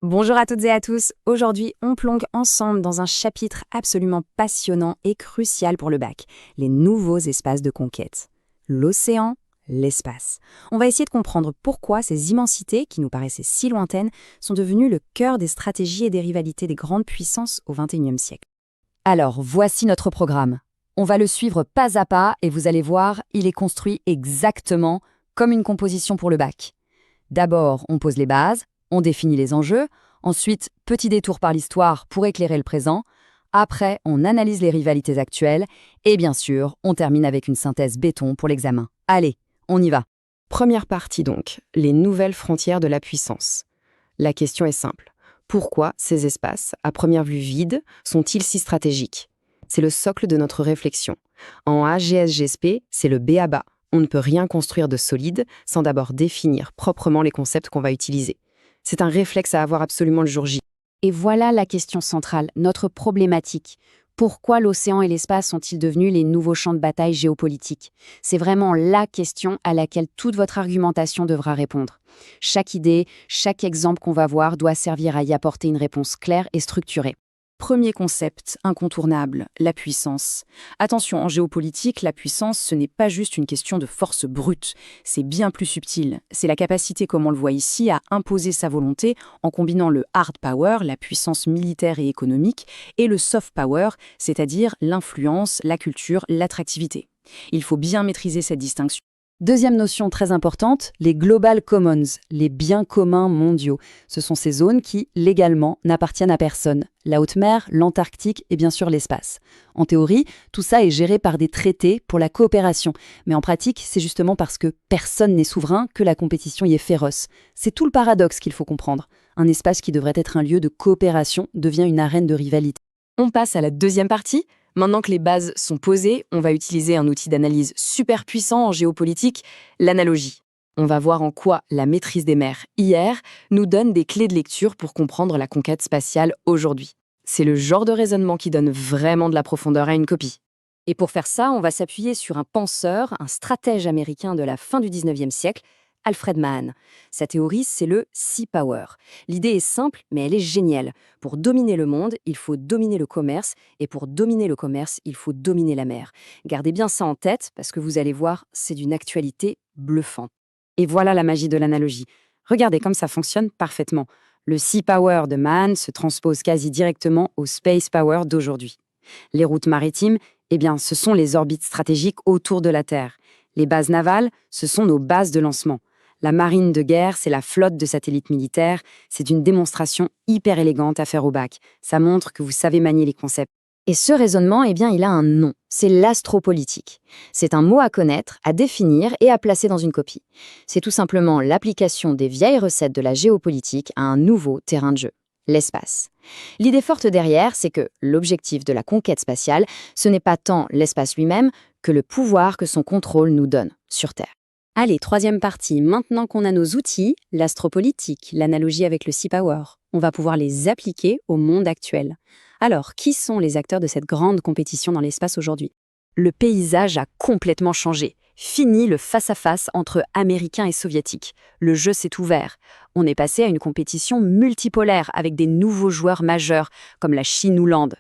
Bonjour à toutes et à tous. Aujourd'hui, on plonge ensemble dans un chapitre absolument passionnant et crucial pour le bac, les nouveaux espaces de conquête. L'océan, l'espace. On va essayer de comprendre pourquoi ces immensités, qui nous paraissaient si lointaines, sont devenues le cœur des stratégies et des rivalités des grandes puissances au XXIe siècle. Alors, voici notre programme. On va le suivre pas à pas et vous allez voir, il est construit exactement comme une composition pour le bac. D'abord, on pose les bases, on définit les enjeux, ensuite, petit détour par l'histoire pour éclairer le présent, après, on analyse les rivalités actuelles et bien sûr, on termine avec une synthèse béton pour l'examen. Allez, on y va. Première partie donc, les nouvelles frontières de la puissance. La question est simple. Pourquoi ces espaces, à première vue vides, sont-ils si stratégiques? C'est le socle de notre réflexion. En AGSGSP, c'est le b.a.-ba. On ne peut rien construire de solide sans d'abord définir proprement les concepts qu'on va utiliser. C'est un réflexe à avoir absolument le jour J. Et voilà la question centrale, notre problématique. Pourquoi l'océan et l'espace sont-ils devenus les nouveaux champs de bataille géopolitiques? C'est vraiment la question à laquelle toute votre argumentation devra répondre. Chaque idée, chaque exemple qu'on va voir doit servir à y apporter une réponse claire et structurée. Premier concept incontournable, la puissance. Attention, en géopolitique, la puissance, ce n'est pas juste une question de force brute, c'est bien plus subtil. C'est la capacité, comme on le voit ici, à imposer sa volonté en combinant le hard power, la puissance militaire et économique, et le soft power, c'est-à-dire l'influence, la culture, l'attractivité. Il faut bien maîtriser cette distinction. Deuxième notion très importante, les Global Commons, les biens communs mondiaux. Ce sont ces zones qui, légalement, n'appartiennent à personne. La haute mer, l'Antarctique et bien sûr l'espace. En théorie, tout ça est géré par des traités pour la coopération. Mais en pratique, c'est justement parce que personne n'est souverain que la compétition y est féroce. C'est tout le paradoxe qu'il faut comprendre. Un espace qui devrait être un lieu de coopération devient une arène de rivalité. On passe à la deuxième partie. Maintenant que les bases sont posées, on va utiliser un outil d'analyse super puissant en géopolitique, l'analogie. On va voir en quoi la maîtrise des mers hier nous donne des clés de lecture pour comprendre la conquête spatiale aujourd'hui. C'est le genre de raisonnement qui donne vraiment de la profondeur à une copie. Et pour faire ça, on va s'appuyer sur un penseur, un stratège américain de la fin du 19e siècle, Alfred Mahan. Sa théorie, c'est le Sea Power. L'idée est simple, mais elle est géniale. Pour dominer le monde, il faut dominer le commerce, et pour dominer le commerce, il faut dominer la mer. Gardez bien ça en tête, parce que vous allez voir, c'est d'une actualité bluffante. Et voilà la magie de l'analogie. Regardez comme ça fonctionne parfaitement. Le Sea Power de Mahan se transpose quasi directement au Space Power d'aujourd'hui. Les routes maritimes, eh bien, ce sont les orbites stratégiques autour de la Terre. Les bases navales, ce sont nos bases de lancement. La marine de guerre, c'est la flotte de satellites militaires. C'est une démonstration hyper élégante à faire au bac. Ça montre que vous savez manier les concepts. Et ce raisonnement, eh bien, il a un nom. C'est l'astropolitique. C'est un mot à connaître, à définir et à placer dans une copie. C'est tout simplement l'application des vieilles recettes de la géopolitique à un nouveau terrain de jeu, l'espace. L'idée forte derrière, c'est que l'objectif de la conquête spatiale, ce n'est pas tant l'espace lui-même que le pouvoir que son contrôle nous donne sur Terre. Allez, troisième partie. Maintenant qu'on a nos outils, l'astropolitique, l'analogie avec le Sea Power, on va pouvoir les appliquer au monde actuel. Alors, qui sont les acteurs de cette grande compétition dans l'espace aujourd'hui? Le paysage a complètement changé. Fini le face-à-face entre Américains et Soviétiques. Le jeu s'est ouvert. On est passé à une compétition multipolaire avec des nouveaux joueurs majeurs comme la Chine ou l'Inde.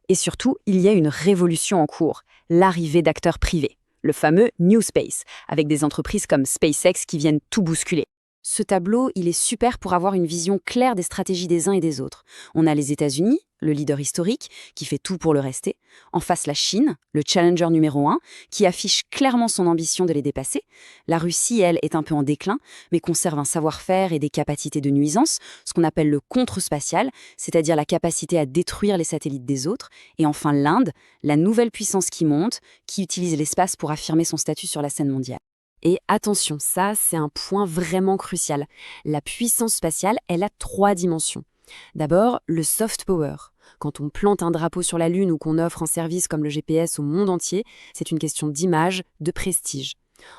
Et surtout, il y a une révolution en cours, l'arrivée d'acteurs privés. Le fameux New Space, avec des entreprises comme SpaceX qui viennent tout bousculer. Ce tableau, il est super pour avoir une vision claire des stratégies des uns et des autres. On a les États-Unis, le leader historique, qui fait tout pour le rester. En face, la Chine, le challenger numéro 1, qui affiche clairement son ambition de les dépasser. La Russie, elle, est un peu en déclin, mais conserve un savoir-faire et des capacités de nuisance, ce qu'on appelle le contre-spatial, c'est-à-dire la capacité à détruire les satellites des autres. Et enfin, l'Inde, la nouvelle puissance qui monte, qui utilise l'espace pour affirmer son statut sur la scène mondiale. Et attention, ça, c'est un point vraiment crucial. La puissance spatiale, elle a 3 dimensions. D'abord, le soft power. Quand on plante un drapeau sur la Lune ou qu'on offre un service comme le GPS au monde entier, c'est une question d'image, de prestige.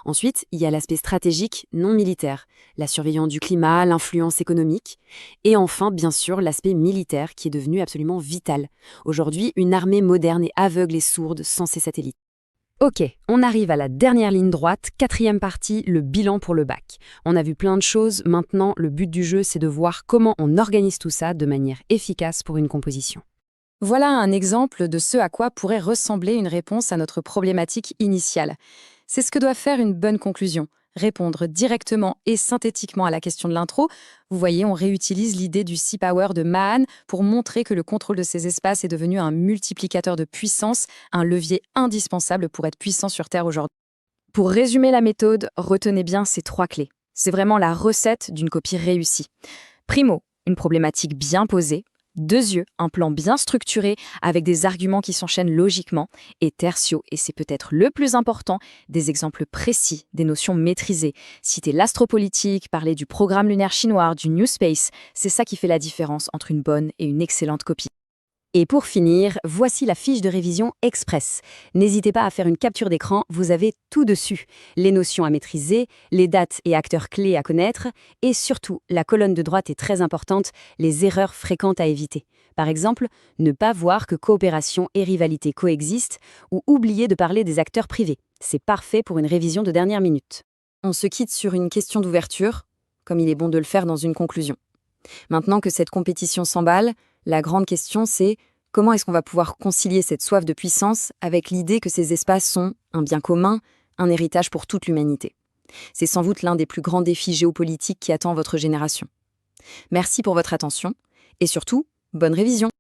Ensuite, il y a l'aspect stratégique non militaire, la surveillance du climat, l'influence économique. Et enfin, bien sûr, l'aspect militaire qui est devenu absolument vital. Aujourd'hui, une armée moderne est aveugle et sourde sans ses satellites. Ok, on arrive à la dernière ligne droite, quatrième partie, le bilan pour le bac. On a vu plein de choses, maintenant le but du jeu c'est de voir comment on organise tout ça de manière efficace pour une composition. Voilà un exemple de ce à quoi pourrait ressembler une réponse à notre problématique initiale. C'est ce que doit faire une bonne conclusion, répondre directement et synthétiquement à la question de l'intro. Vous voyez, on réutilise l'idée du C-Power de Mahan pour montrer que le contrôle de ces espaces est devenu un multiplicateur de puissance, un levier indispensable pour être puissant sur Terre aujourd'hui. Pour résumer la méthode, retenez bien ces 3 clés. C'est vraiment la recette d'une copie réussie. Primo, une problématique bien posée. 2, un plan bien structuré avec des arguments qui s'enchaînent logiquement. Et tertio, et c'est peut-être le plus important, des exemples précis, des notions maîtrisées. Citer l'astropolitique, parler du programme lunaire chinois, du New Space, c'est ça qui fait la différence entre une bonne et une excellente copie. Et pour finir, voici la fiche de révision express. N'hésitez pas à faire une capture d'écran, vous avez tout dessus. Les notions à maîtriser, les dates et acteurs clés à connaître, et surtout, la colonne de droite est très importante, les erreurs fréquentes à éviter. Par exemple, ne pas voir que coopération et rivalité coexistent, ou oublier de parler des acteurs privés. C'est parfait pour une révision de dernière minute. On se quitte sur une question d'ouverture, comme il est bon de le faire dans une conclusion. Maintenant que cette compétition s'emballe, la grande question c'est comment est-ce qu'on va pouvoir concilier cette soif de puissance avec l'idée que ces espaces sont un bien commun, un héritage pour toute l'humanité. C'est sans doute l'un des plus grands défis géopolitiques qui attend votre génération. Merci pour votre attention et surtout, bonne révision.